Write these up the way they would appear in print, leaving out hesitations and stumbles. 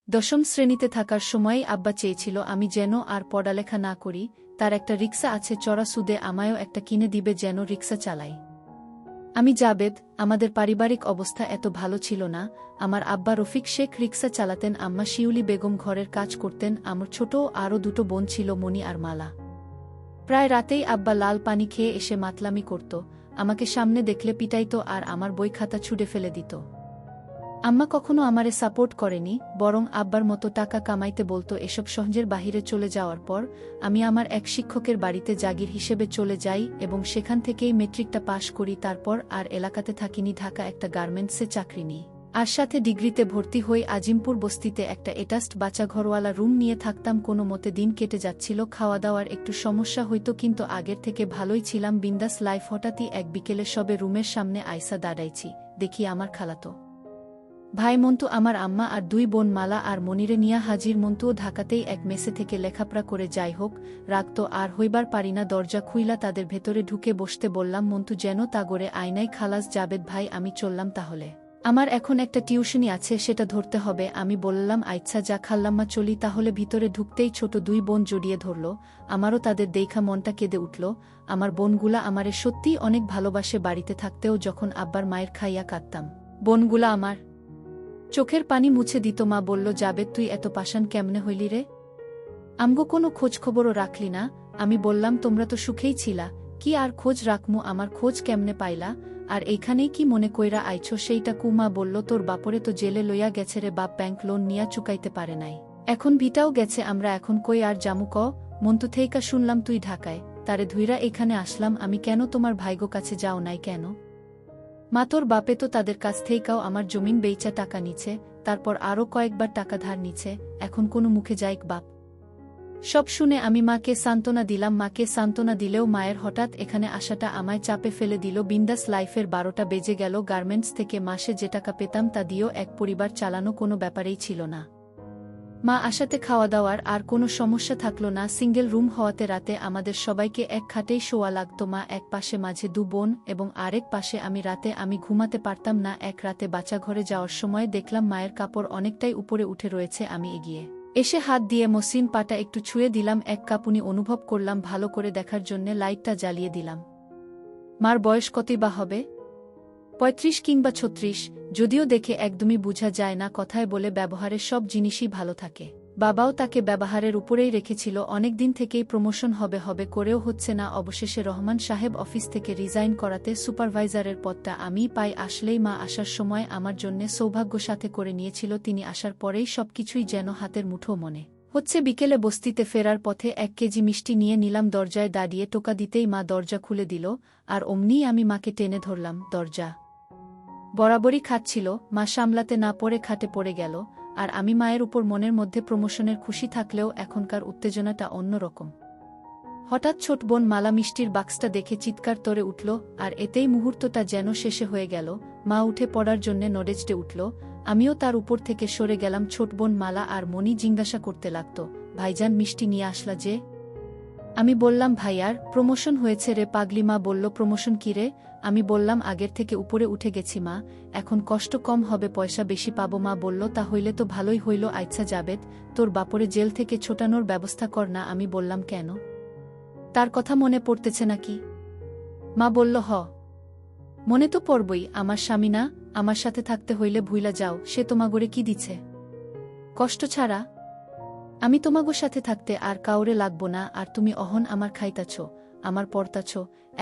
দশম শ্রেণীতে থাকার সময়ই আব্বা চেয়েছিল আমি যেন আর পড়ালেখা না করি, তার একটা রিকশা আছে, চড়া সুদে আমায়ও একটা কিনে দিবে যেন রিকশা চালাই। আমি জাবেদ। আমাদের পারিবারিক অবস্থা এত ভালো ছিল না। আমার আব্বা রফিক শেখ রিকশা চালাতেন, আম্মা শিউলি বেগম ঘরের কাজ করতেন, আমার ছোট আরও দুটো বোন ছিল, মণি আর মালা। প্রায় রাতেই আব্বা লাল পানি খেয়ে এসে মাতলামি করত, আমাকে সামনে দেখলে পিটাইত আর আমার বই খাতা ছুঁড়ে ফেলে দিত। আম্মা কখনো আমারে সাপোর্ট করেনি, বরং আব্বার মতো টাকা কামাইতে বলতো। এসব সহজের বাহিরে চলে যাওয়ার পর আমি আমার এক শিক্ষকের বাড়িতে জাগির হিসেবে চলে যাই এবং সেখান থেকেই মেট্রিকটা পাশ করি। তারপর আর এলাকাতে থাকিনি, ঢাকা একটা গার্মেন্টসে চাকরি নিই। আর সাথে ডিগ্রিতে ভর্তি হই। আজিমপুর বস্তিতে একটা এটাস্ট বাচ্চা ঘরওয়ালা রুম নিয়ে থাকতাম। কোনো মতে দিন কেটে যাচ্ছিল, খাওয়া দাওয়ার একটু সমস্যা হইতো, কিন্তু আগের থেকে ভালোই ছিলাম, বিন্দাস লাইফ। হঠাৎই এক বিকেলে সবে রুমের সামনে আইসা দাঁড়াইছি, দেখি আমার খালাতো ভাই মন্টু, আমার আম্মা আর দুই বোন মালা আর মনিরে নিয়া হাজির। মন্টুও ঢাকাতেই এক মেসে থেকে লেখাপড়া করে। যাই হোক, রাগ তো আর হইবার পারি না। দরজা খুইলা তাদের ভেতরে ঢুকে বসতে বললাম। মন্টু যেন তাগরে আয়নাই, খালাস জাবেদ ভাই আমি চললাম তাহলে, আমার এখন একটা টিউশনি আছে, সেটা ধরতে হবে। আমি বললাম আচ্ছা যা খাল্লাম্মা, চলি তাহলে। ভিতরে ঢুকতেই ছোট দুই বোন জড়িয়ে ধরল। আমারও তাদের দেখা মনটা কেঁদে উঠল। আমার বোনগুলা আমারে সত্যিই অনেক ভালোবাসে। বাড়িতে থাকতেও যখন আব্বার মায়ের খাইয়া কাঁদতাম, বোনগুলা আমার চোখের পানি মুছে দিত। মা বলল, জাবেদ তুই এত পাষাণ কেমনে হইলি রে? আমগো কোনো খোঁজখবরও রাখলি না? আমি বললাম তোমরা তো সুখেই ছিলা, কি আর খোঁজ রাখমু? আমার খোঁজ কেমনে পাইলা? আর এইখানেই কি মনে কইরা আইছো সেইটা কু? মা বলল, তোর বাপরে তো জেলে লইয়া গেছে রে বাপ, ব্যাংক লোন নিয়া চুকাইতে পারে নাই, এখন ভিটাও গেছে, আমরা এখন কই আর জামু ক? মন্তু থেইকা শুনলাম তুই ঢাকায়, তারে ধুইরা এখানে আসলাম আমি। কেন তোমার ভাইগো কাছে যাও নাই কেন? মা তোর বাপে তো তাদের কাছ থেইকাও আমার জমিন বেইচা টাকা নিছে, তারপর আরও কয়েকবার টাকা ধার নিছে, এখন কোনো মুখে যাইক বাপ? সব শুনে আমি মাকে সান্ত্বনা দিলাম। মাকে সান্ত্বনা দিলেও মায়ের হঠাৎ এখানে আসাটা আমায় চাপে ফেলে দিল। বিন্দাস লাইফের 12টা বেজে গেল। গার্মেন্টস থেকে মাসে যে টাকা পেতাম তা দিয়েও এক পরিবার চালানো কোনো ব্যাপারেই ছিল না। মা আসাতে খাওয়া দাওয়ার আর কোনো সমস্যা থাকলো না। সিঙ্গেল রুম হওয়াতে রাতে আমাদের সবাইকে এক খাটেই শোয়া লাগত। মা এক পাশে, মাঝে দু বোন এবং আরেক পাশে আমি। রাতে আমি ঘুমাতে পারতাম না। এক রাতে বাচ্চাঘরে যাওয়ার সময় দেখলাম মায়ের কাপড় অনেকটাই উপরে উঠে রয়েছে। আমি এগিয়ে এসে হাত দিয়ে মসৃণ পাটা একটু ছুঁয়ে দিলাম। এক কাঁপুনি অনুভব করলাম। ভালো করে দেখার জন্যে লাইটটা জ্বালিয়ে দিলাম। মার বয়স কতই বা হবে? 35 কিংবা 36, যদিও দেখে একদমই বোঝা যায় না। কথায় বলে ব্যবহারের সব জিনিসই ভালো থাকে। বাবাও তাকে ব্যবহারের উপরেই রেখেছিল। অনেকদিন থেকেই প্রমোশন হবে হবে করেও হচ্ছে না। অবশেষে রহমান সাহেব অফিস থেকে রিজাইন করাতে সুপারভাইজারের পদটা আমিই পাই। আসলেই মা আসার সময় আমার জন্যে সৌভাগ্য সাথে করে নিয়েছিল। তিনি আসার পরেই সবকিছুই যেন হাতের মুঠো মনে হচ্ছে। বিকেলে বস্তিতে ফেরার পথে 1 কেজি মিষ্টি নিয়ে নিলাম। দরজায় দাঁড়িয়ে টোকা দিতেই মা দরজা খুলে দিল, আর অমনিই আমি মাকে টেনে ধরলাম। দরজা বরাবরই খাচ্ছিল, মা সামলাতে না পড়ে খাটে পড়ে গেল। আর আমি মায়ের উপর মনের মধ্যে প্রমোশনের খুশি থাকলেও এখনকার উত্তেজনাটা অন্যরকম। হঠাৎ ছোট বোন মালা মিষ্টির বাক্সটা দেখে চিৎকার করে উঠল, আর এতেই মুহূর্তটা যেন শেষে হয়ে গেল। মা উঠে পড়ার জন্যে নড়েচড়ে উঠল, আমিও তার উপর থেকে সরে গেলাম। ছোট বোন মালা আর মনি জিজ্ঞাসা করতে লাগত, ভাইজান মিষ্টি নিয়ে আসলা যে? আমি বললাম, ভাইয়ার প্রমোশন হয়েছে রে পাগলি। মা বলল, প্রমোশন কি রে? আমি বললাম, আগের থেকে উপরে উঠে গেছি মা, এখন কষ্ট কম হবে, পয়সা বেশি পাবো। মা বলল, তা হইলে তো ভালোই হইল। আচ্ছা জাবেদ, তোর বাপরে জেল থেকে ছোটানোর ব্যবস্থা কর না। আমি বললাম, কেন? তার কথা মনে পড়তেছে নাকি? মা বলল, হ, মনে তো পড়বই, আমার স্বামী না? আমার সাথে থাকতে হইলে ভুইলা যাও, সে তোমাগরে কি দিছে? কষ্ট ছাড়া। আমি তোমাগোর সাথে থাকতে আর কাউরে লাগবো না। আর তুমি অহন আমার খাইতাছ, আমার পড়তাছ,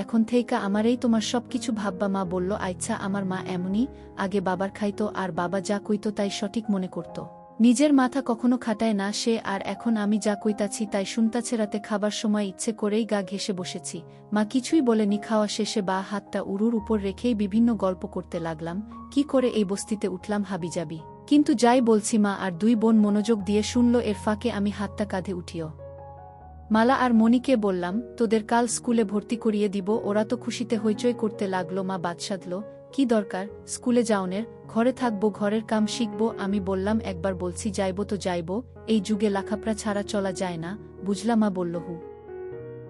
এখন থেইকা আমারেই তোমার সব কিছু ভাববা। মা বলল, আচ্ছা। আমার মা এমনই, আগে বাবার খাইতো আর বাবা যা কইতো তাই সঠিক মনে করত, নিজের মাথা কখনো খাটায় না সে। আর এখন আমি যা কইতাছি তাই শুনতাছে। রাতে খাবার সময় ইচ্ছে করেই গা ঘেঁষে বসেছি। মা কিছুই বলেনি। খাওয়া শেষে বা হাতটা উরুর উপর রেখেই বিভিন্ন গল্প করতে লাগলাম, কি করে এই বস্তিতে উঠলাম হাবিজাবি। কিন্তু যাই বলছি মা আর দুই বোন মনোযোগ দিয়ে শুনল। এর ফাঁকে আমি হাতটা কাঁধে উঠিও মালা আর মনিকে বললাম, তোদের কাল স্কুলে ভর্তি করিয়ে দিব। ওরা তো খুশিতে হইচই করতে লাগলো। মা বাদ সাধল, কি দরকার স্কুলে যাওনের, ঘরে থাকবো, ঘরের কাম শিখব। আমি বললাম, একবার বলছি যাইব তো যাইব, এই যুগে লেখাপড়া ছাড়া চলা যায় না, বুঝলা? মা বলল, হু।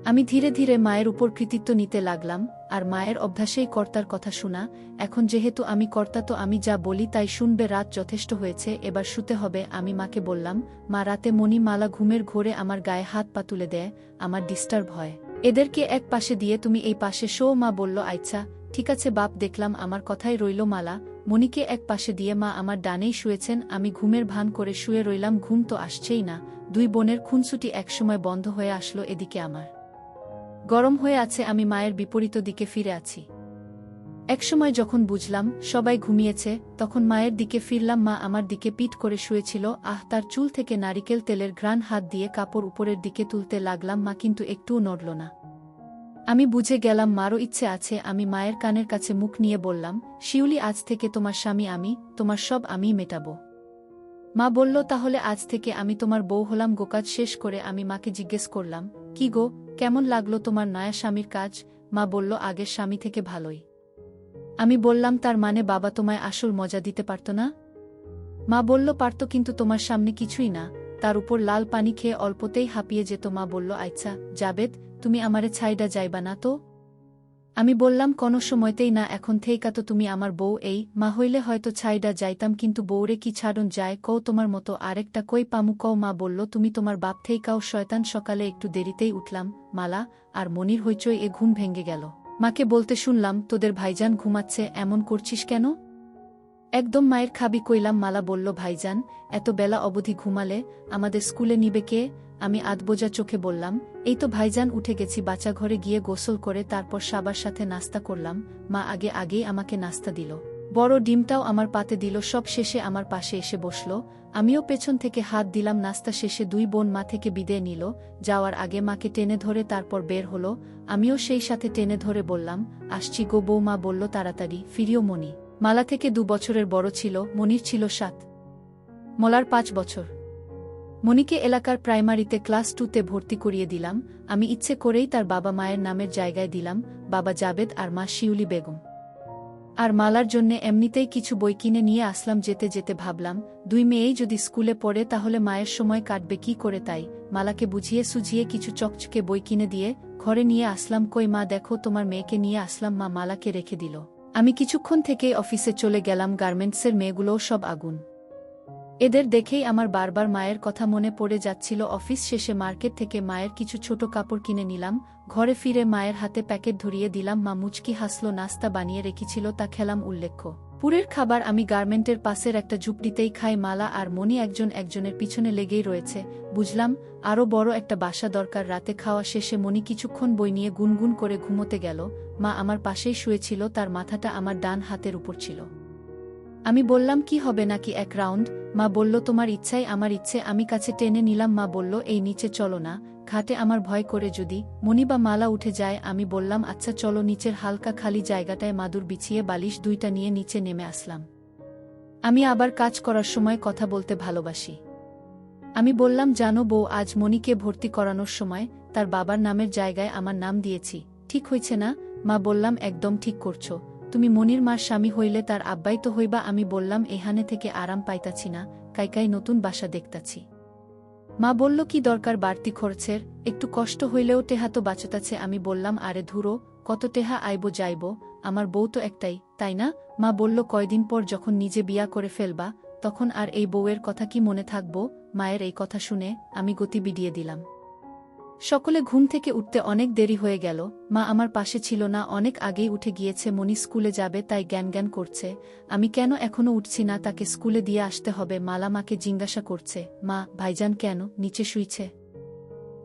আমি ধীরে ধীরে মায়ের উপর কৃতিত্ব নিতে লাগলাম। আর মায়ের অভ্যাসেই কর্তার কথা শোনা। এখন যেহেতু আমি কর্তা, তো আমি যা বলি তাই শুনবে। রাত যথেষ্ট হয়েছে, এবার শুতে হবে। আমি মাকে বললাম, মা, রাতে মণি মালা ঘুমের ঘোরে আমার গায়ে হাত পা তুলে দেয়, আমার ডিস্টার্ব হয়। এদেরকে এক পাশে দিয়ে তুমি এই পাশে শো। মা বলল, আচ্ছা ঠিক আছে বাপ। দেখলাম আমার কথাই রইল। মালা মণিকে এক পাশে দিয়ে মা আমার ডানেই শুয়েছেন। আমি ঘুমের ভান করে শুয়ে রইলাম। ঘুম তো আসছেই না। দুই বোনের খুনসুটি একসময় বন্ধ হয়ে আসলো। এদিকে আমার গরম হয়ে আছে, আমি মায়ের বিপরীত দিকে ফিরে আছি। একসময় যখন বুঝলাম সবাই ঘুমিয়েছে, তখন মায়ের দিকে ফিরলাম। মা আমার দিকে পিঠ করে শুয়েছিল। তার চুল থেকে নারিকেল তেলের ঘ্রাণ। হাত দিয়ে কাপড় উপরের দিকে তুলতে লাগলাম, মা কিন্তু একটুও নড়ল না। আমি বুঝে গেলাম মারও ইচ্ছে আছে। আমি মায়ের কানের কাছে মুখ নিয়ে বললাম, শিউলি, আজ থেকে তোমার স্বামী আমি, তোমার সব আমিই মেটাবো। মা বলল, তাহলে আজ থেকে আমি তোমার বউ হলাম। গোকাজ শেষ করে আমি মাকে জিজ্ঞেস করলাম, কি গো, কেমন লাগলো তোমার নয়া স্বামীর কাজ? মা বলল, আগের স্বামী থেকে ভালোই। আমি বললাম, তার মানে বাবা তোমায় আসল মজা দিতে পারত না? মা বলল, পারত, কিন্তু তোমার সামনে কিছুই না। তার উপর লাল পানি খেয়ে অল্পতেই হাঁপিয়ে যেত। মা বলল, আচ্ছা জাবেদ, তুমি আমারে ছাইডা যাইবা না তো? আমি বললাম, কোনো সময়তেই না, এখন থেইকা তো তুমি আমার বউ। এই মা হইলে হয়তো ছাইডা যাইতাম, কিন্তু বউরে কি ছাড়ন যায় কও? তোমার মতো আরেকটা কই পামু কও? মা বলল, তুমি তোমার বাপ থেইকাও শয়তান। সকালে একটু দেরিতেই উঠলাম। মালা আর মনির হইচই এ ঘুম ভেঙে গেল। মাকে বলতে শুনলাম, তোদের ভাইজান ঘুমাচ্ছে, এমন করছিস কেন? একদম মায়ের খাবি কইলাম। মালা বলল, ভাইজান এত বেলা অবধি ঘুমালে আমাদের স্কুলে নিবে কে? আমি আধবোজা চোখে বললাম, এই তো ভাইজান উঠে গেছি, বাচ্চা ঘরে গিয়ে গোসল করে তারপর সাবার সাথে নাস্তা করলাম। মা আগেই আমাকে নাস্তা দিল, বড় ডিমটাও আমার পাতে দিল। সব শেষে আমার পাশে এসে বসল, আমিও পেছন থেকে হাত দিলাম। নাস্তা শেষে দুই বোন মা থেকে বিদায় নিল। যাওয়ার আগে মাকে টেনে ধরে তারপর বের হলো। আমিও সেই সাথে টেনে ধরে বললাম, আসছি গো বউ। মা বলল, তাড়াতাড়ি ফিরিও। মনি মালা থেকে 2 বছরের বড় ছিল, মনির ছিল 7, মলার 5 বছর। মনিকে এলাকার প্রাইমারিতে ক্লাস 2তে ভর্তি করিয়ে দিলাম। আমি ইচ্ছে করেই তার বাবা মায়ের নামের জায়গায় দিলাম বাবা জাবেদ আর মা শিউলি বেগম। আর মালার জন্যে এমনিতেই কিছু বই কিনে নিয়ে আসলাম। যেতে যেতে ভাবলাম, 2 মেয়েই যদি স্কুলে পড়ে তাহলে মায়ের সময় কাটবে কি করে। তাই মালাকে বুঝিয়ে সুঝিয়ে কিছু চকচকে বই কিনে দিয়ে ঘরে নিয়ে আসলাম। কই মা, দেখো তোমার মেয়েকে নিয়ে আসলাম। মা মালাকে রেখে দিল। আমি কিছুক্ষণ থেকেই অফিসে চলে গেলাম। গার্মেন্টসের মেয়েগুলোও সব আগুন। এদের দেখেই আমার বারবার মায়ের কথা মনে পড়ে যাচ্ছিল। অফিস শেষে মার্কেট থেকে মায়ের কিছু ছোট কাপড় কিনে নিলাম। ঘরে ফিরে মায়ের হাতে প্যাকেট ধরিয়ে দিলাম। মা মুচকি হাসল। নাস্তা বানিয়ে রেখেছিল, তা খেলাম। উল্লেখ্য, পুরের খাবার আমি গার্মেন্টের পাশের একটা ঝুপড়িতেই খাই। মালা আর মনি একজনের পিছনে লেগেই রয়েছে। বুঝলাম আরও বড় একটা বাসা দরকার। রাতে খাওয়া শেষে মনি কিছুক্ষণ বই নিয়ে গুনগুন করে ঘুমোতে গেল। মা আমার পাশেই শুয়েছিল, তার মাথাটা আমার ডান হাতের উপর ছিল। আমি বললাম, কি হবে নাকি 1 রাউন্ড? মা বলল, তোমার ইচ্ছাই আমার ইচ্ছে। আমি কাছে টেনে নিলাম। মা বলল, এই নিচে চলো না, ঘাটে আমার ভয় করে যদি মনি বা মালা উঠে যায়। আমি বললাম, আচ্ছা চলো। নিচের হালকা খালি জায়গাটায় মাদুর বিছিয়ে বালিশ 2টা নিয়ে নিচে নেমে আসলাম। আমি আবার কাজ করার সময় কথা বলতে ভালোবাসি। আমি বললাম, জানো বউ, আজ মনিকে ভর্তি করানোর সময় তার বাবার নামের জায়গায় আমার নাম দিয়েছি। ঠিক হয়েছে না? মা বললাম, একদম ঠিক করছো। তুমি মনির মার স্বামী হইলে তার আব্বাই তো হইবা। আমি বললাম, এখানে থেকে আরাম পাইতাছি না, কাইকাই নতুন বাসা দেখতাছি। মা বলল, কি দরকার বাড়তি খরচের? একটু কষ্ট হইলেও টেহা তো বাঁচতাছে। আমি বললাম, আরে ধুরো, কত টেহা আইব যাইব, আমার বউ তো একটাই, তাই না? মা বলল, কয়দিন পর যখন নিজে বিয়া করে ফেলবা তখন আর এই বউয়ের কথা কি মনে থাকব? মায়ের এই কথা শুনে আমি গতি বিডিয়ে দিলাম। সকলে ঘুম থেকে উঠতে অনেক দেরি হয়ে গেল। মা আমার পাশে ছিল না, অনেক আগেই উঠে গিয়েছে। মনি স্কুলে যাবে তাই জ্ঞান করছে। আমি কেন এখনো উঠছি না, তাকে স্কুলে দিয়ে আসতে হবে। মালা মাকে জিজ্ঞাসা করছে, মা, ভাইজান কেন নিচে শুইছে?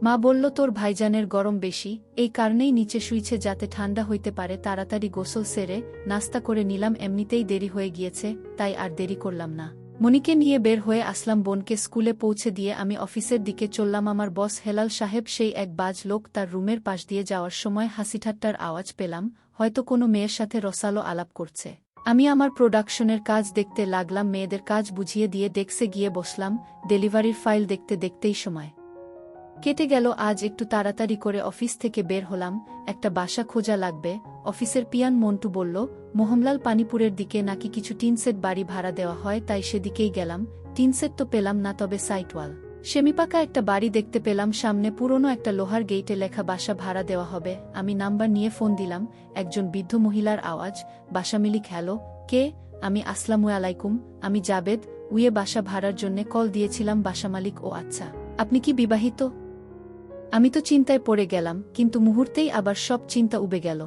মা বলল, তোর ভাইজানের গরম বেশি, এই কারণেই নিচে শুইছে, যাতে ঠান্ডা হইতে পারে। তাড়াতাড়ি গোসল সেরে নাস্তা করে নিলাম। এমনিতেই দেরি হয়ে গিয়েছে, তাই আর দেরি করলাম না। মনিকে নিয়ে বের হয়ে আসলাম। বোনকে স্কুলে পৌঁছে দিয়ে আমি অফিসের দিকে চললাম। আমার বস হেলাল সাহেব, সেই এক বাজ লোক, তার রুমের পাশ দিয়ে যাওয়ার সময় হাসিঠাট্টার আওয়াজ পেলাম। হয়তো কোনো মেয়ের সাথে রসালো আলাপ করছে। আমি আমার প্রোডাকশনের কাজ দেখতে লাগলাম। মেয়েদের কাজ বুঝিয়ে দিয়ে ডেস্কে গিয়ে বসলাম। ডেলিভারির ফাইল দেখতে দেখতেই সময় কেটে গেল। আজ একটু তাড়াতাড়ি করে অফিস থেকে বের হলাম। একটা বাসা খোঁজা লাগবে। অফিসের পিয়ান মন্টু বলল, মোহনলাল পানিপুরের দিকে নাকি কিছু টিনসেট বাড়ি ভাড়া দেওয়া হয়, তাই সেদিকেই গেলাম। টিনসেট তো পেলাম না, তবে সাইটওয়াল সেমিপাকা একটা বাড়ি দেখতে পেলাম, সামনে পুরনো একটা লোহার গেইটে লেখা বাসা ভাড়া দেওয়া হবে। আমি নাম্বার নিয়ে ফোন দিলাম। একজন বৃদ্ধ মহিলার আওয়াজ, বাসা মালিক। হ্যালো, কে? আমি আসসালামু আলাইকুম, আমি জাবেদ, উইয়ে বাসা ভাড়ার জন্য কল দিয়েছিলাম। বাসা মালিক: ও আচ্ছা, আপনি কি বিবাহিত? আমি তো চিন্তায় পড়ে গেলাম, কিন্তু মুহূর্তেই আবার সব চিন্তা উবে গেল।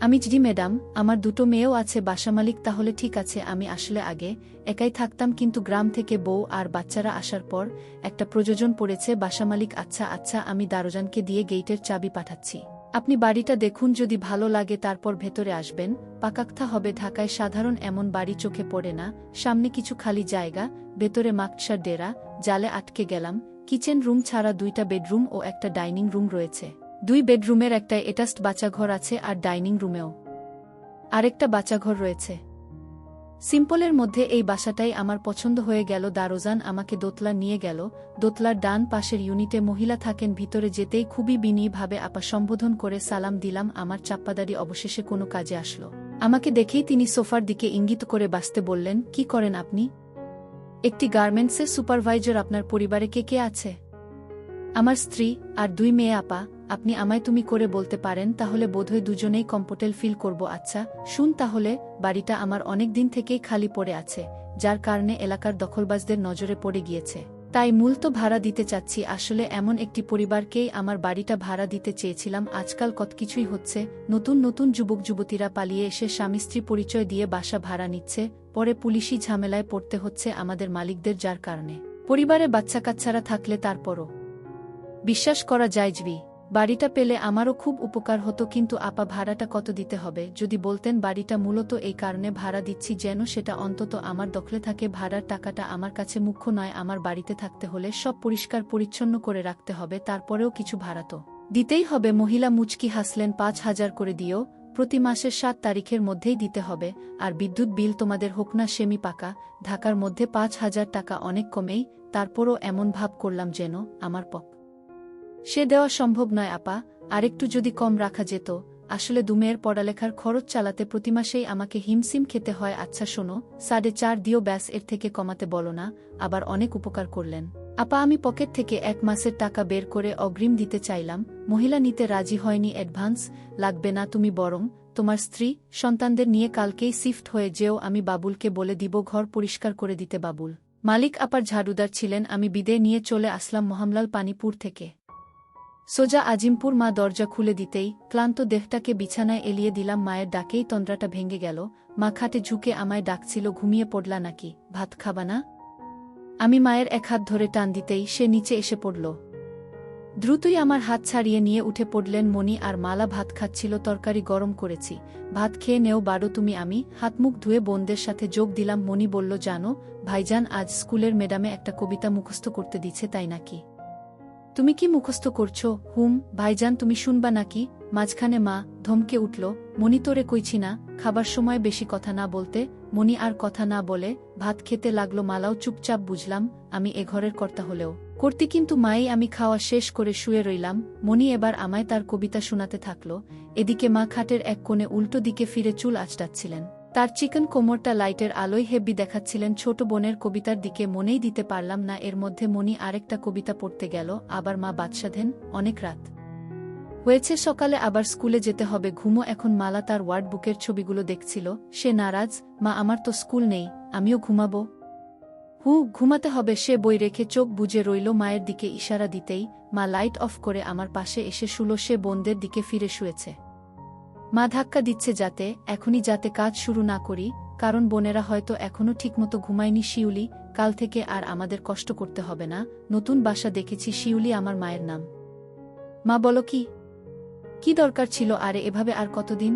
আমি: জি ম্যাডাম, আমার দুটো মেয়েও আছে। বাসা মালিক: তাহলে ঠিক আছে। আমি আসলে আগে একাই থাকতাম, কিন্তু গ্রাম থেকে বউ আর বাচ্চারা আসার পর একটা প্রয়োজন পড়েছে। বাসা মালিক: আচ্ছা আচ্ছা, আমি দারোয়ানকে দিয়ে গেইটের চাবি পাঠাচ্ছি। আপনি বাড়িটা দেখুন, যদি ভালো লাগে তারপর ভেতরে আসবেন। পাকাক্তা হবে। ঢাকায় সাধারণ এমন বাড়ি চোখে পড়ে না। সামনে কিছু খালি জায়গা, ভেতরে মাকসার ডেরা। জালে আটকে গেলাম। কিচেন রুম ছাড়া 2টা বেডরুম ও একটা ডাইনিং রুম রয়েছে। 2 বেডরুমের একটা অ্যাটাচড বাচ্চাঘর আছে, আর ডাইনিং রুমেও আরেকটা বাচ্চাঘর রয়েছে। সিম্পলের মধ্যে এই বাসাটাই আমার পছন্দ হয়ে গেল। দারোজান আমাকে দোতলা নিয়ে গেল। দোতলার ডান পাশের ইউনিটে মহিলা থাকেন। ভিতরে যেতেই খুবই বিনীভাবে আপা সম্বোধন করে সালাম দিলাম। আমার চাপ্পাদারি অবশেষে কোনো কাজে আসলো। আমাকে দেখেই তিনি সোফার দিকে ইঙ্গিত করে বাসতে বললেন: কি করেন আপনি? একটি গার্মেন্টসের সুপারভাইজার। আপনার পরিবারে কে কে আছে? আমার স্ত্রী আর 2 মেয়ে। আপা, আপনি আমায় তুমি করে বলতে পারেন, তাহলে বোধহয় দুজনেই কমফোর্টেবল ফিল করব। আচ্ছা শুন তাহলে, বাড়িটা আমার অনেক দিন থেকেই খালি পড়ে আছে, যার কারণে এলাকার দখলবাজদের নজরে পড়ে গিয়েছে। তাই মূলত ভাড়া দিতে চাচ্ছি। আসলে এমন একটি পরিবারকেই আমার বাড়িটা ভাড়া দিতে চেয়েছিলাম। আজকাল কত কিছুই হচ্ছে। নতুন নতুন যুবক যুবতীরা পালিয়ে এসে স্বামী স্ত্রী পরিচয় দিয়ে বাসা ভাড়া নিচ্ছে, পরে পুলিশি ঝামেলায় পড়তে হচ্ছে আমাদের মালিকদের, যার কারণে পরিবারে বাচ্চা কাচ্চারা থাকলে তারপরও বিশ্বাস করা যায়জবি। বাড়িটা পেলে আমারও খুব উপকার হতো। কিন্তু আপা, ভাড়াটা কত দিতে হবে যদি বলতেন? বাড়িটা মূলত এই কারণে ভাড়া দিচ্ছি যেন সেটা অন্তত আমার দখলে থাকে। ভাড়ার টাকাটা আমার কাছে মুখ্য নয়। আমার বাড়িতে থাকতে হলে সব পরিষ্কার পরিচ্ছন্ন করে রাখতে হবে, তারপরেও কিছু ভাড়া তো দিতেই হবে। মহিলা মুচকি হাসলেন। 5,000 করে দিও, প্রতি মাসের 7 তারিখের মধ্যেই দিতে হবে। আর বিদ্যুৎ বিল তোমাদের হোক না সেমি পাকা, ঢাকার মধ্যে 5,000 টাকা অনেক কমেই। তারপরও এমন ভাব করলাম যেন আমার সে দেওয়া সম্ভব নয়। আপা, আরেকটু যদি কম রাখা যেত। আসলে 2 মেয়ের পড়ালেখার খরচ চালাতে প্রতি মাসেই আমাকে হিমসিম খেতে হয়। আচ্ছা শোনো, 4.5 দিও ব্যাস, এর থেকে কমাতে বলো না। আবার অনেক উপকার করলেন। আপা, আমি পকেট থেকে 1 মাসের টাকা বের করে অগ্রিম দিতে চাইলাম। মহিলা নিতে রাজি হয়নি। অ্যাডভান্স লাগবে না, তুমি বরং তোমার স্ত্রী সন্তানদের নিয়ে কালকেই শিফট হয়ে যেও। আমি বাবুলকে বলে দিব ঘর পরিষ্কার করে দিতে। বাবুল মালিক আপার ঝাড়ুদার ছিলেন। আমি বিদায় নিয়ে চলে আসলাম মোহামলাল পানিপুর থেকে সোজা আজিমপুর। মা দরজা খুলে দিতেই ক্লান্ত দেহটাকে বিছানায় এলিয়ে দিলাম। মায়ের ডাকেই তন্দ্রাটা ভেঙে গেল। মা খাটে ঝুঁকে আমায় ডাকছিল। ঘুমিয়ে পড়লা নাকি? ভাত খাবা না? আমি মায়ের এক হাত ধরে টান দিতেই সে নিচে এসে পড়ল। দ্রুতই আমার হাত ছাড়িয়ে নিয়ে উঠে পড়লেন মণি আর মালা। ভাত খাচ্ছিল। তরকারি গরম করেছি, ভাত খেয়ে নেও বাড়ো তুমি। আমি হাত মুখ ধুয়ে বোনদের সাথে যোগ দিলাম। মণি বলল, জানো ভাইজান আজ স্কুলের ম্যাডামে একটা কবিতা মুখস্থ করতে দিচ্ছে, তাই নাকি? তুমি কি মুখস্থ করছো? হুম। ভাইজান তুমি শুনবা নাকি? মাঝখানে মা ধমকে উঠল। মণি তোরে কইছি না খাবার সময় বেশি কথা না বলতে। মণি আর কথা না বলে ভাত খেতে লাগলো। মালাও চুপচাপ। বুঝলাম আমি এ ঘরের কর্তা হলেও করতি, কিন্তু মাই। আমি খাওয়া শেষ করে শুয়ে রইলাম। মণি এবার আমায় তার কবিতা শোনাতে থাকল। এদিকে মা খাটের এক কোণে উল্টো দিকে ফিরে চুল আঁচড়াচ্ছিলেন। তার চিকন কোমরটা লাইটের আলোয় হেব্বি দেখাচ্ছিলেন। ছোট বোনের কবিতার দিকে মনেই দিতে পারলাম না। এর মধ্যে মণি আরেকটা কবিতা পড়তে গেল। আবার মা বাদশাধেন। অনেক রাত হয়েছে, সকালে আবার স্কুলে যেতে হবে, ঘুমো এখন। মালা তার ওয়ার্ড বুকের ছবিগুলো দেখছিল। সে নারাজ। মা আমার তো স্কুল নেই, আমিও ঘুমাবো। ঘুমাতে হবে। সে বই রেখে চোখ বুজে রইল। মায়ের দিকে ইশারা দিতেই মা লাইট অফ করে আমার পাশে এসে শুলো। সে বোনদের দিকে ফিরে শুয়েছে। মা ধাক্কা দিচ্ছে এখনই যাতে কাজ শুরু না করি, কারণ বোনেরা হয়তো এখনও ঠিকমতো ঘুমায়নি। শিউলি, কাল থেকে আর আমাদের কষ্ট করতে হবে না। নতুন বাসা দেখেছি। শিউলি আমার মায়ের নাম। মা বলো কি দরকার ছিল আরে এভাবে? আর কতদিন?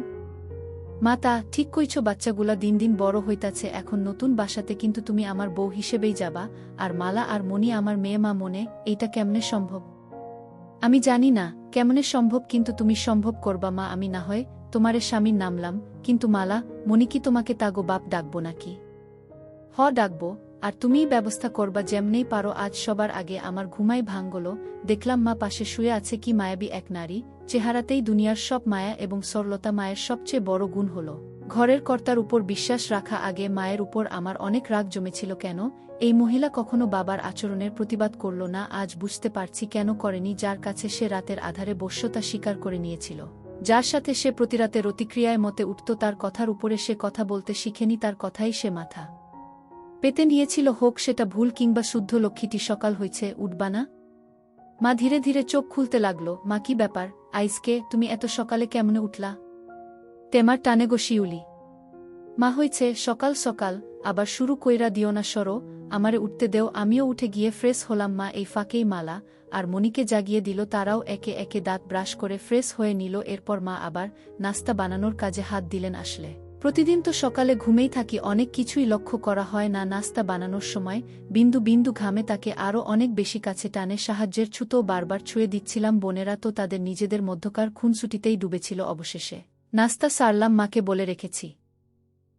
মা তা ঠিক কইছ, বাচ্চাগুলা দিন দিন বড় হইতাছে। এখন নতুন বাসাতে কিন্তু তুমি আমার বউ হিসেবেই যাবা, আর মালা আর মণি আমার মেয়ে। মা মনে এইটা কেমনে সম্ভব? আমি জানি না কেমনে সম্ভব, কিন্তু তুমি সম্ভব করবা মা। আমি না হয় তোমারে স্বামীর নামলাম, কিন্তু মালা মণি কি তোমাকে তাগো বাপ ডাকবো নাকি? ডাকবো, আর তুমিই ব্যবস্থা করবা যেমনেই পারো। আজ সবার আগে আমার ঘুমাই ভাঙল। দেখলাম মা পাশে শুয়ে আছে। কি মায়াবী এক নারী, চেহারাতেই দুনিয়ার সব মায়া এবং সরলতা। মায়ের সবচেয়ে বড় গুণ হল ঘরের কর্তার উপর বিশ্বাস রাখা আগে মায়ের উপর আমার অনেক রাগ জমেছিল কেন এই মহিলা কখনো বাবার আচরণের প্রতিবাদ করল না। আজ বুঝতে পারছি কেন করেনি। যার কাছে সে রাতের আধারে বশ্যতা স্বীকার করে নিয়েছিল, যার সাথে সে প্রতিরাতে রতিক্রিয়ায় মতে উঠত, তার কথার উপরে সে কথা বলতে শিখেনি, তার কথাই সে মাথা পেতে নিয়েছিল। হোক সেটা ভুল কিংবা শুদ্ধ। লক্ষ্মীটি সকাল হয়েছে, উঠবা না? মা ধীরে ধীরে চোখ খুলতে লাগল। মা কি ব্যাপার আইসকে, তুমি এত সকালে কেমনে উঠলা? তেমার টানে গো শিউলি। মা হইছে সকাল সকাল আবার শুরু কইরা দিও না, সরো, আমারে উঠতে দেও। আমিও উঠে গিয়ে ফ্রেশ হলাম। মা এই ফাঁকেই মালা আর মনিকে জাগিয়ে দিল। তারাও একে একে দাঁত ব্রাশ করে ফ্রেশ হয়ে নিল। এরপর মা আবার নাস্তা বানানোর কাজে হাত দিলেন। আসলে প্রতিদিন তো সকালে ঘুমেই থাকি, অনেক কিছুই লক্ষ্য করা হয় না। নাস্তা বানানোর সময় বিন্দু বিন্দু ঘামে তাকে আরও অনেক বেশি কাছে টানে। সাহায্যের ছুতো বারবার ছুঁয়ে দিচ্ছিলাম। বোনেরা তো তাদের নিজেদের মধ্যকার খুনসুটিতেই ডুবেছিল। অবশেষে নাস্তা সারলাম। মাকে বলে রেখেছি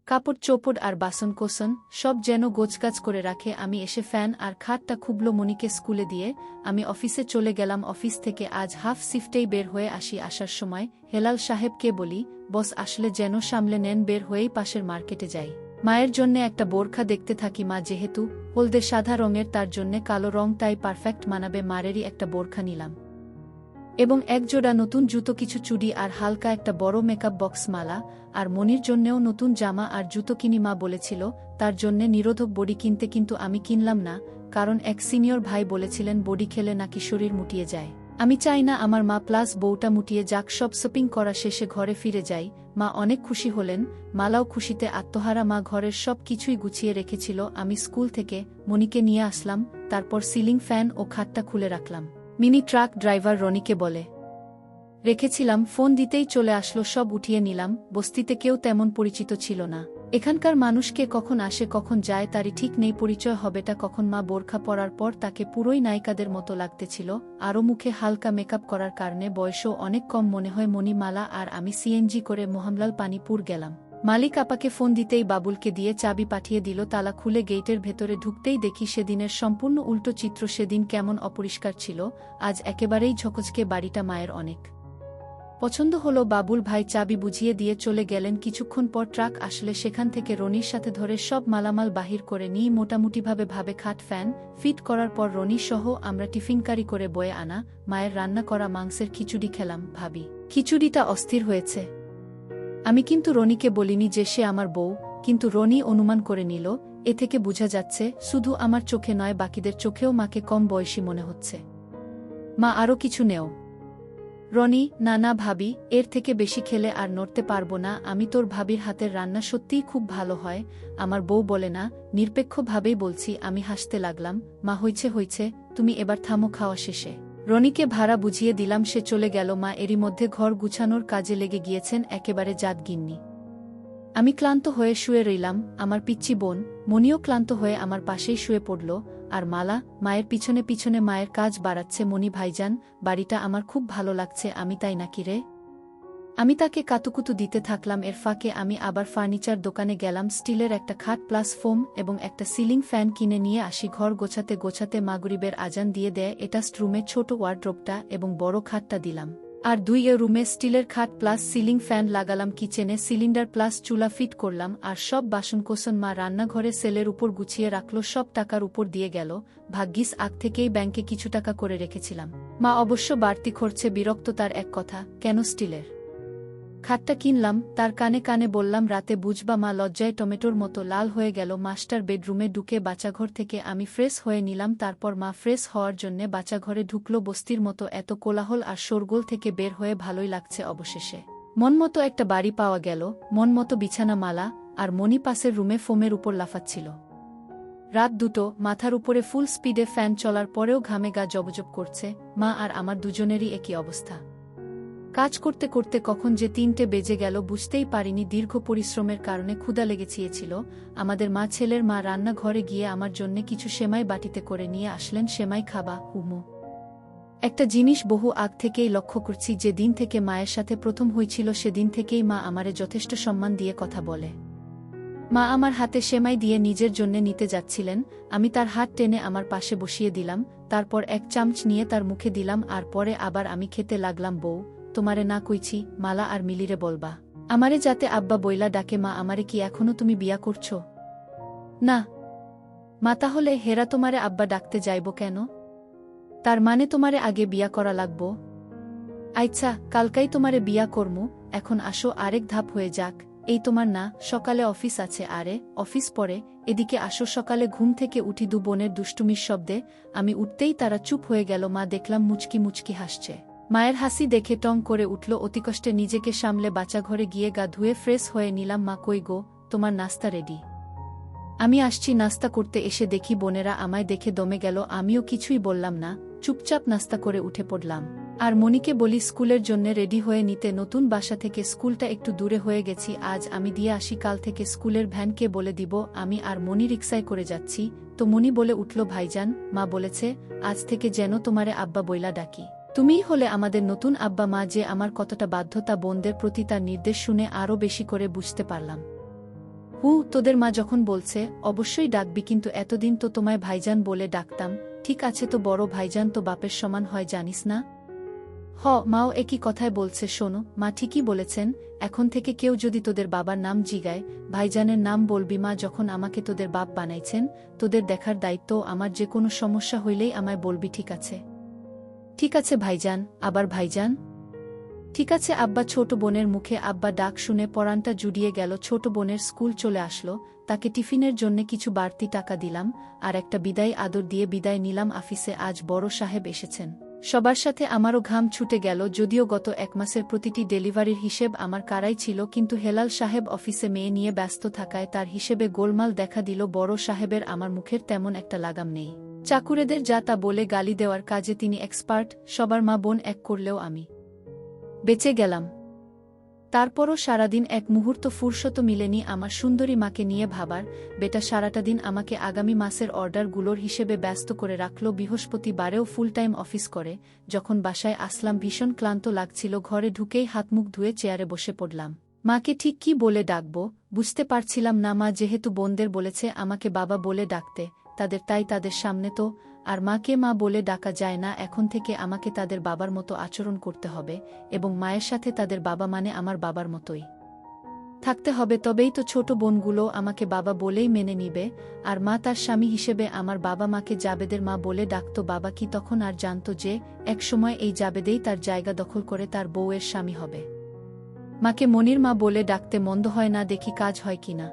কাপড় চোপড় আর বাসন কোসন সব যেন গোছগাছ করে রাখে। আমি এসে ফ্যান আর খাটটা খুবলো। মনিকে স্কুলে দিয়ে আমি অফিসে চলে গেলাম। অফিস থেকে আজ হাফ শিফটেই বের হয়ে আসি। আসার সময় হেলাল সাহেবকে বলি, বস আসলে যেন সামলে নেন, বের হয়েই পাশের মার্কেটে যাই। মায়ের জন্যে একটা বোরখা দেখতে থাকি। মা যেহেতু হলদে সাদা রঙের, তার জন্যে কালো রংটাই পারফেক্ট মানাবে। মারেরই একটা বোরখা নিলাম এবং একজোড়া নতুন জুতো, কিছু চুড়ি আর হালকা একটা বড় মেকআপ বক্স মালা। আর মনির জন্যেও নতুন জামা আর জুতো কিনি। মা বলেছিল তার জন্যে নিরোধক বডি কিনতে, কিন্তু আমি কিনলাম না, কারণ এক সিনিয়র ভাই বলেছিলেন বডি খেলে নাকি শরীর মুটিয়ে যায়। আমি চাই না আমার মা প্লাস বউটা মুটিয়ে যাক। সব শপিং করা শেষে ঘরে ফিরে যাই। মা অনেক খুশি হলেন, মালাও খুশিতে আত্মহারা। মা ঘরের সব কিছুই গুছিয়ে রেখেছিল। আমি স্কুল থেকে মনিকে নিয়ে আসলাম, তারপর সিলিং ফ্যান ও খাটটা খুলে রাখলাম। মিনি ট্রাক ড্রাইভার রনিকে বলে রেখেছিলাম, ফোন দিতেই চলে আসলো। সব উঠিয়ে নিলাম। বস্তিতে কেউ তেমন পরিচিত ছিল না। এখানকার মানুষকে কখন আসে কখন যায় তারই ঠিক নেই, পরিচয় হবেটা কখন। মা বোরখা পরার পর তাকে পুরোই নায়িকাদের মতো লাগতেছিল। আরও মুখে হালকা মেকআপ করার কারণে বয়সও অনেক কম মনে হয়। মনি, মালা আর আমি সিএনজি করে মোহামলাল পানিপুর গেলাম। মালিক আপাকে ফোন দিতেই বাবুলকে দিয়ে চাবি পাঠিয়ে দিল। তালা খুলে গেটের ভেতরে ঢুকতেই দেখি সেদিনের সম্পূর্ণ উল্টো চিত্র। সেদিন কেমন অপরিষ্কার ছিল, আজ একেবারেই ঝকঝকে। বাড়িটা মায়ের অনেক পছন্দ হলো। বাবুল ভাই চাবি বুঝিয়ে দিয়ে চলে গেলেন। কিছুক্ষণ পর ট্রাক আসলে সেখান থেকে রনির সাথে ধরে সব মালামাল বাহির করে নিই। মোটামুটিভাবে খাট ফ্যান ফিট করার পর রনি সহ আমরা টিফিনকারি করে বয়ে আনা মায়ের রান্না করা মাংসের খিচুড়ি খেলাম। ভাবি খিচুড়িটা অস্থির হয়েছে। আমি কিন্তু রনিকে বলিনি যে সে আমার বউ, কিন্তু রনি অনুমান করে নিল। এ থেকে বোঝা যাচ্ছে শুধু আমার চোখে নয়, বাকিদের চোখেও মাকে কম বয়সী মনে হচ্ছে। মা, আরও কিছু নেও। রনি, না না ভাবি, এর থেকে বেশি খেলে আর নড়তে পারবো না আমি। তোর ভাবির হাতের রান্না সত্যিই খুব ভালো হয়। আমার বউ বলে না, নিরপেক্ষভাবেই বলছি। আমি হাসতে লাগলাম। মা, হইছে, তুমি এবার থামো, খাওয়া শেষে রনিকে ভাড়া বুঝিয়ে দিলাম। সে চলে গেল। মা এরই মধ্যে ঘর গুছানোর কাজে লেগে গিয়েছেন, একেবারে জাত গিন্নি। আমি ক্লান্ত হয়ে শুয়ে রইলাম। আমার পিচ্চি বোন মনিও ক্লান্ত হয়ে আমার পাশেই শুয়ে পড়ল। আর মালা মায়ের পিছনে পিছনে মায়ের কাজ বাড়াচ্ছে। মনি, ভাইজান, বাড়িটা আমার খুব ভালো লাগছে। আমি তাই নাকি রে? আমি তাকে কাতুকুতু দিতে থাকলাম। এর ফাঁকে আমি আবার ফার্নিচার দোকানে গেলাম। স্টিলের একটা খাট প্লাস ফোম এবং একটা সিলিং ফ্যান কিনে নিয়ে আসি। ঘর গোছাতে গোছাতে মাগরিবের আজান দিয়ে দেয়। এটাস্ট রুমে ছোট ওয়ার্ড্রোবটা এবং বড় খাটটা দিলাম। আর 2 রুমে স্টিলের খাট প্লাস সিলিং ফ্যান লাগালাম। কিচেনে সিলিন্ডার প্লাস চুলা ফিট করলাম। আর সব বাসনকোসন মা রান্নাঘরে সেলের উপর গুছিয়ে রাখল। সব টাকার উপর দিয়ে গেল। ভাগ্যিস আগ থেকেই ব্যাংকে কিছু টাকা করে রেখেছিলাম। মা অবশ্য বাড়তি খরচে বিরক্ত। তার এক কথা, কেন স্টিলের খাটটা কিনলাম? তার কানে কানে বললাম, রাতে বুঝবা। মা লজ্জায় টমেটোর মতো লাল হয়ে গেল। মাস্টার বেডরুমে ঢুকে বাচ্চাঘর থেকে আমি ফ্রেশ হয়ে নিলাম। তারপর মা ফ্রেশ হওয়ার জন্যে বাচ্চাঘরে ঢুকলো। বস্তির মতো এত কোলাহল আর শোরগোল থেকে বের হয়ে ভালোই লাগছে। অবশেষে মনমতো একটা বাড়ি পাওয়া গেল, মনমতো বিছানা। মালা আর মনি পাশের রুমে ফোমের উপর লাফাচ্ছিল। রাত 2, মাথার উপরে ফুল স্পিডে ফ্যান চলার পরেও ঘামে গা জবজব করছে। মা আর আমার দুজনেরই একই অবস্থা। কাজ করতে করতে কখন যে 3টে বেজে গেল বুঝতেই পারিনি। দীর্ঘ পরিশ্রমের কারণে ক্ষুধা লেগেছিল। আমাদের মা, ছেলের মা, রান্নাঘরে গিয়ে আমার জন্যে কিছু সেমাই বাটিতে করে নিয়ে আসলেন। সেমাই খাবা? হুমু। একটা জিনিস বহু আগ থেকেই লক্ষ্য করছি। যে দিন থেকে মায়ের সাথে প্রথম হয়েছিল সেদিন থেকেই মা আমারে যথেষ্ট সম্মান দিয়ে কথা বলে। মা আমার হাতে সেমাই দিয়ে নিজের জন্যে নিতে যাচ্ছিলেন। আমি তার হাত টেনে আমার পাশে বসিয়ে দিলাম। তারপর এক চামচ নিয়ে তার মুখে দিলাম আর পরে আবার আমি খেতে লাগলাম। বউ, তোমারে না কইছি মালা আর মিলিরে বলবা। আমারে যাতে আব্বা বইলা ডাকে। মা, আমারে কি এখনো তুমি বিয়া করছো? না। মা, তাহলে হেরা তোমারে আব্বা ডাকতে যাইব কেন? তার মানে তোমারে আগে বিয়া করা লাগবো? আচ্ছা, কালকাই তোমারে বিয়া করমু। এখন আসো, আরেক ধাপ হয়ে যাক। এই তোমার না সকালে অফিস আছে? আরে অফিস পরে, এদিকে আসো। সকালে ঘুম থেকে উঠি দু বোনের দুষ্টুমির শব্দে। আমি উঠতেই তারা চুপ হয়ে গেল। মা দেখলাম মুচকি মুচকি হাসছে। মায়ের হাসি দেখে টং করে উঠল। অতিকষ্টে নিজেকে সামলে বাচ্চাঘরে গিয়ে গা ধুয়ে ফ্রেশ হয়ে নিলাম। মা, কই গো, তোমার নাস্তা রেডি? আমি আসছি। নাস্তা করতে এসে দেখি বোনেরা আমায় দেখে দমে গেল। আমিও কিছুই বললাম না, চুপচাপ নাস্তা করে উঠে পড়লাম। আর মনিকে বলি স্কুলের জন্য রেডি হয়ে নিতে। নতুন বাসা থেকে স্কুলটা একটু দূরে হয়ে গেছি। আজ আমি দিয়ে আসি, কাল থেকে স্কুলের ভ্যানকে বলে দিব আমি আর মনি রিকশায় করে যাচ্ছি। তো মনি বলে উঠল, ভাইজান, মা বলেছে আজ থেকে যেন তোমারে আব্বা বইলা ডাকি। তুমিই হলে আমাদের নতুন আব্বা। মা যে আমার কতটা বাধ্যতা বোনদের প্রতি, তার নির্দেশ শুনে আরও বেশি করে বুঝতে পারলাম। তোদের মা যখন বলছে অবশ্যই ডাকবি, কিন্তু এতদিন তো তোমায় ভাইজান বলে ডাকতাম। ঠিক আছে, তো বড় ভাইজান তো বাপের সমান হয়, জানিস না? মাও একই কথায় বলছে। শোনো, মা ঠিকই বলেছেন। এখন থেকে কেউ যদি তোদের বাবার নাম জিগায়, ভাইজানের নাম বলবি। মা যখন আমাকে তোদের বাপ বানাইছেন, তোদের দেখার দায়িত্ব আমার। যে কোনো সমস্যা হইলেই আমায় বলবি, ঠিক আছে? ঠিক আছে ভাইজান। আবার ভাইজান? ঠিক আছে আব্বা। ছোট বোনের মুখে আব্বা ডাক শুনে পরানটা জুড়িয়ে গেল। ছোট বোনের স্কুল চলে আসলো, তাকে টিফিনের জন্য কিছু বাড়তি টাকা দিলাম, আর একটা বিদায় আদর দিয়ে বিদায় নিলাম। আফিসে আজ বড় সাহেব এসেছেন। সবার সাথে আমারও ঘাম ছুটে গেল। যদিও গত এক মাসের প্রতিটি ডেলিভারির হিসেব আমার কারাই ছিল, কিন্তু হেলাল সাহেব অফিসে মেয়ে নিয়ে ব্যস্ত থাকায় তার হিসেবে গোলমাল দেখা দিল। বড় সাহেবের আমার মুখের তেমন একটা লাগাম নেই। চাকুরেদের যা তা বলে গালি দেওয়ার কাজে তিনি এক্সপার্ট। সবার মা বোন এক করলেও আমি বেঁচে গেলাম। তারপরও সারাদিন এক মুহূর্ত ফুরসত মিলেনি আমার সুন্দরী মাকে নিয়ে ভাবার। বেটা সারাটা দিন আমাকে আগামী মাসের অর্ডারগুলোর হিসেবে ব্যস্ত করে রাখল। বৃহস্পতিবারেও ফুল টাইম অফিস করে। যখন বাসায় আসলাম ভীষণ ক্লান্ত লাগছিল। ঘরে ঢুকেই হাতমুখ ধুয়ে চেয়ারে বসে পড়লাম। মাকে ঠিক কী বলে ডাকব বুঝতে পারছিলাম না। মা যেহেতু বোনদের বলেছে আমাকে বাবা বলে ডাকতে, তাই তাদের সামনে তো আর মাকে মা বলে ডাকা যায় না। এখন থেকে আমাকে তাদের বাবার মতো আচরণ করতে হবে, এবং মায়ের সাথে তাদের বাবা মানে আমার বাবার মতোই থাকতে হবে। তবেই তো ছোট বোনগুলো আমাকে বাবা বলেই মেনে নিবে। আর মা তার স্বামী হিসেবে আমার বাবা মাকে জাবেদের মা বলে ডাকত। বাবা কি তখন আর জানত যে এক সময় এই জাবেদেই তার জায়গা দখল করে তার বউয়ের স্বামী হবে? মাকে মনির মা বলে ডাকতে মন্দ হয় না, দেখি কাজ হয় কিনা।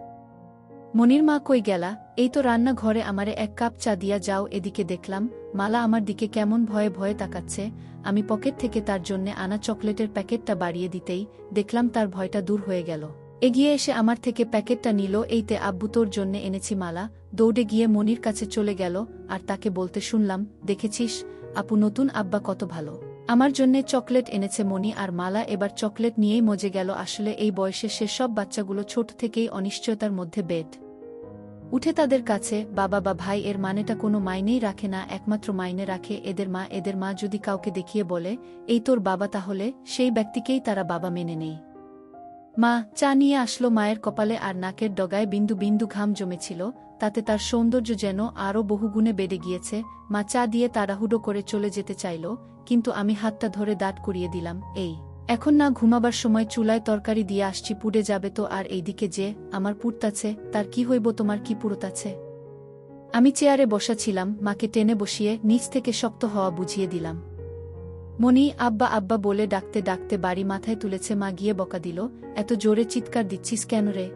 মনির মা, কই গেলা? এই তো রান্না ঘরে, আমারে এক কাপ চা দিয়া যাও। এদিকে দেখলাম মালা আমার দিকে কেমন ভয়ে ভয়ে তাকাচ্ছে। আমি পকেট থেকে তার জন্যে আনা চকলেটের প্যাকেটটা বাড়িয়ে দিতেই দেখলাম তার ভয়টা দূর হয়ে গেল। এগিয়ে এসে আমার থেকে প্যাকেটটা নিল। এইতে আব্বু, তোর জন্যে এনেছি। মালা দৌড়ে গিয়ে মনির কাছে চলে গেল, আর তাকে বলতে শুনলাম, দেখেছিস আপু, নতুন আব্বা কত ভালো, আমার জন্যে চকলেট এনেছে। মনি আর মালা এবার চকলেট নিয়েই মজে গেল। আসলে এই বয়সে সেসব বাচ্চাগুলো ছোট থেকেই অনিশ্চয়তার মধ্যে বেড উঠে তাদের কাছে। বাবা বা ভাই এর মানেটা কোনো মাইনেই রাখে না, একমাত্র মাইনে রাখে এদের মা। এদের মা যদি কাউকে দেখিয়ে বলে এই তোর বাবা, তাহলে সেই ব্যক্তিকেই তারা বাবা মেনে নেয়। মা চা নিয়ে আসলো। মায়ের কপালে আর নাকের ডগায় বিন্দু বিন্দু ঘাম জমেছিল, তাতে তার সৌন্দর্য যেন আরও বহুগুণে বেড়ে গিয়েছে। মা চা দিয়ে তাড়াহুড়ো করে চলে যেতে চাইল, কিন্তু আমি হাতটা ধরে দাঁড় করিয়ে দিলাম। এই এখন না, ঘুমাবার সময় চুলায় তরকারি দিয়ে আসছি, পুড়ে যাবে তো। আর এইদিকে যে আমার পুড়তাছে, তার কি হইব? তোমার কি পুড়তাছে? আমি চেয়ারে বসা ছিলাম, মাকে টেনে বসিয়ে নিচ থেকে শক্ত হওয়া বুঝিয়ে দিলাম। মনি আব্বা আব্বা বলে ডাকতে ডাকতে বাড়ি মাথায় তুলেছে। মা গিয়ে বকা দিল, এত জোরে চিৎকার দিচ্ছিস কেন রে?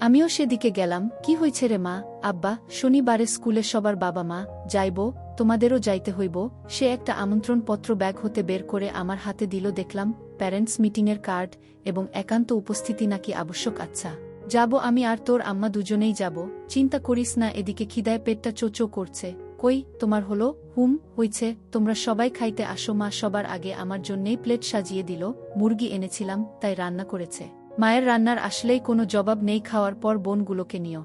আমিও সেদিকে গেলাম। কি হয়েছে রে মা? আব্বা, শনিবারে স্কুলে সবার বাবা মা যাইব, তোমাদেরও যাইতে হইব। সে একটা আমন্ত্রণপত্র ব্যাগ হতে বের করে আমার হাতে দিল। দেখলাম প্যারেন্টস মিটিংয়ের কার্ড, এবং একান্ত উপস্থিতি নাকি আবশ্যক। আচ্ছা যাব, আমি আর তোর আম্মা দুজনেই যাব। চিন্তা করিস না। এদিকে খিদায় পেটটা চোচো করছে। কই তোমার হলো? হইছে। তোমরা সবাই খাইতে আসো। মা সবার আগে আমার জন্যেই প্লেট সাজিয়ে দিল। মুরগি এনেছিলাম, তাই রান্না করেছে। মায়ের রান্নার আসলেই কোনো জবাব নেই। খাওয়ার পর বোনগুলোকে নিও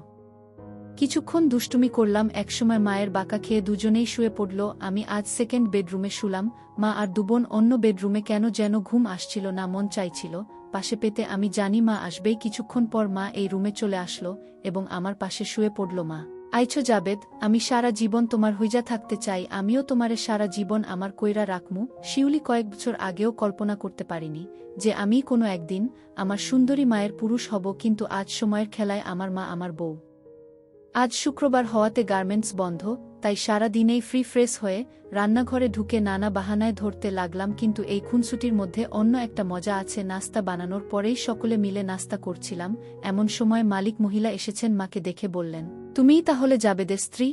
কিছুক্ষণ দুষ্টুমি করলাম। একসময় মায়ের বাঁকা খেয়ে দুজনেই শুয়ে পড়ল। আমি আজ সেকেন্ড বেডরুমে শুলাম। মা আর দুবোন অন্য বেডরুমে। কেন যেন ঘুম আসছিল না, মন চাইছিল পাশে পেতে। আমি জানি মা আসবেই। কিছুক্ষণ পর মা এই রুমে চলে আসলো এবং আমার পাশে শুয়ে পড়ল। মা আইছো জাবেদ, আমি সারা জীবন তোমার হইজা থাকতে চাই, আমিও তোমারে সারা জীবন আমার কইরা রাখমু। শিউলি কয়েক বছর আগেও কল্পনা করতে পারিনি যে আমি কোনো একদিন আমার সুন্দরী মায়ের পুরুষ হব, কিন্তু আজ সময়ের খেলায় আমার মা আমার বউ। আজ শুক্রবার হওয়াতে গার্মেন্টস বন্ধ, তাই সারা দিনেই ফ্রেশ হয়ে রান্নাঘরে ঢুকে নানা বাহানায় ধরতে লাগলাম। কিন্তু এই খুনসুটির মধ্যে অন্য একটা মজা আছে। নাস্তা বানানোর পরেই সকলে মিলে নাস্তা করছিলাম, এমন সময় মালিক মহিলা এসেছেন। মাকে দেখে বললেন, তুমিই তাহলে জাবেদের স্ত্রী?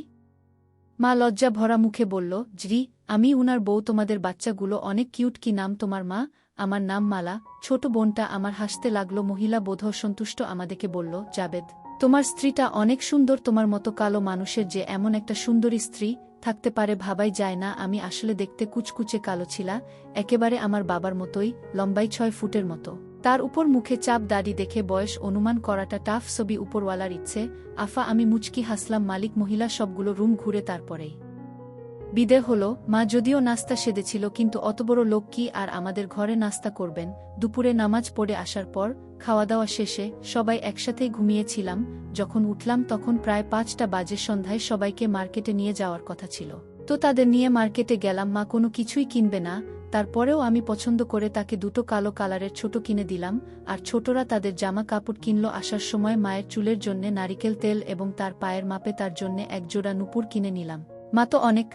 মা লজ্জা ভরা মুখে বলল, জি আমি উনার বউ। তোমাদের বাচ্চাগুলো অনেক কিউট। কি নাম তোমার মা? আমার নাম মালা। ছোট বোনটা আমার হাসতে লাগলো। মহিলা বোধহয় সন্তুষ্ট আমাদেরকে বলল, জাবেদ, তোমার স্ত্রীটা অনেক সুন্দর। তোমার মতো কালো মানুষের যে এমন একটা সুন্দরী স্ত্রী থাকতে পারে ভাবাই যায় না। আমি আসলে দেখতে কুচকুচে কালো ছিলা, একেবারে আমার বাবার মতোই, লম্বাই 6 ফুটের মতো। তার উপর মুখে চাপ দাড়ি দেখে বয়স অনুমান করাটা টাফ। ছবি উপরওয়ালার ইচ্ছে। আফা আমি মুচকি হাসলাম। মালিক মহিলা সবগুলো রুম ঘুরে তারপরেই বিদে হলো। মা যদিও নাস্তা সেদেছিল, কিন্তু অত বড় লোক কি আর আমাদের ঘরে নাস্তা করবেন? দুপুরে নামাজ পড়ে আসার পর খাওয়া দাওয়া শেষে সবাই একসাথেই ঘুমিয়েছিলাম। যখন উঠলাম তখন প্রায় 5টা বাজে। সন্ধ্যায় সবাইকে মার্কেটে নিয়ে যাওয়ার কথা ছিল, তো তাদের নিয়ে মার্কেটে গেলাম। মা কোনো কিছুই কিনবে না, তারপরেও আমি পছন্দ করে তাকে দুটো কালো কালারের ছোট কিনে দিলাম, আর ছোটরা তাদের জামা কাপড় কিনল। আসার সময় মায়ের চুলের জন্যে নারিকেল তেল এবং তার পায়ের মাপে তার জন্যে এক জোড়া নুপুর কিনে নিলাম। মা তো অনেক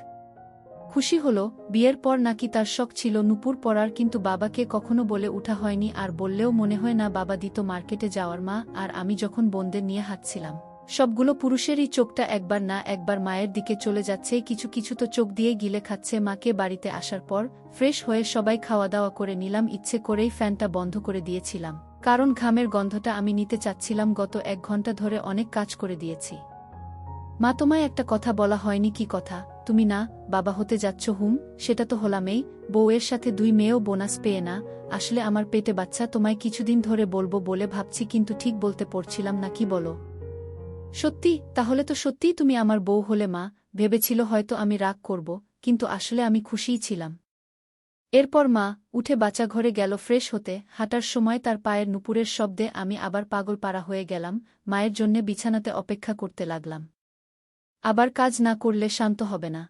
খুশি হলো। বিয়ের পর নাকি তার শখ ছিল নুপুর পরার, কিন্তু বাবাকে কখনো বলে উঠা হয়নি, আর বললেও মনে হয় না বাবা দিত। মার্কেটে যাওয়ার মা আর আমি যখন বোনদের নিয়ে হাঁটছিলাম, সবগুলো পুরুষেরই চোখটা একবার না একবার মায়ের দিকে চলে যাচ্ছে। কিছু কিছু তো চোখ দিয়ে গিলে খাচ্ছে। মাকে বাড়িতে আসার পর ফ্রেশ হয়ে সবাই খাওয়া দাওয়া করে নিলাম। ইচ্ছে করেই ফ্যানটা বন্ধ করে দিয়েছিলাম, কারণ ঘামের গন্ধটা আমি নিতে চাচ্ছিলাম। গত 1 ঘন্টা ধরে অনেক কাজ করে দিয়েছি। মা তোমায় একটা কথা বলা হয়নি। কি কথা? তুমি না বাবা হতে যাচ্ছ? সেটা তো হলামেই। বউয়ের সাথে 2 মেয়েও বোনাস পেয়ে না। আসলে আমার পেটে বাচ্চা। তোমায় কিছুদিন ধরে বলবো বলে ভাবছি, কিন্তু ঠিক বলতে পারছিলাম না। কি বলো? সত্যি? তাহলে তো সত্যিই তুমি আমার বউ হলে। মা ভেবেছিল হয়তো আমি রাগ করব, কিন্তু আসলে আমি খুশিই ছিলাম। এরপর মা উঠে বাচ্চাঘরে গেল ফ্রেশ হতে। হাঁটার সময় তার পায়ের নুপুরের শব্দে আমি আবার পাগল পাড়া হয়ে গেলাম। মায়ের জন্যে বিছানাতে অপেক্ষা করতে লাগলাম। আবার কাজ না করলে শান্ত হবে না।